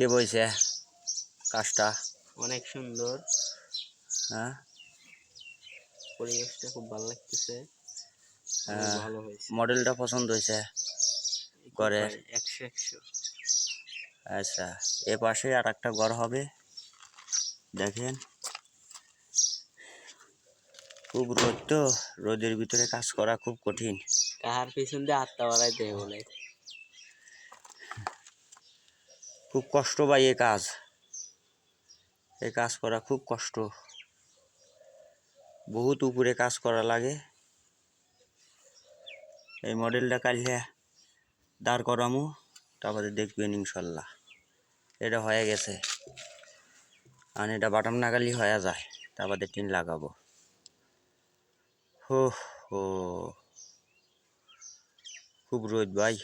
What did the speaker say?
কে বইছে কাজটা? অনেক সুন্দর, হ্যাঁ পরিবেশটা খুব ভালো লাগতেছে। হ্যাঁ, ভালো হয়েছে, মডেলটা পছন্দ হয়েছে খুব ঘরের। ভাই 100 আচ্ছা, এ পাশে আর একটা ঘর হবে, দেখেন খুব রোদ, তো রোদের ভিতরে কাজ করা খুব কঠিন। কাহার পিছন দিয়ে আত্মা বাড়াইতে বলে, খুব কষ্ট ভাই এই কাজ করা খুব কষ্ট, বহুত উপরে কাজ করা লাগে। এই মডেলটা কালকে দাঁড় করামু, তারপরে দেখবেন ইনশাল্লাহ এটা হয়ে গেছে। আর এটা বাটাম নাগালি হয়ে যায়, তারপরে টিন লাগাবো। হো হো, খুব রোদ ভাই।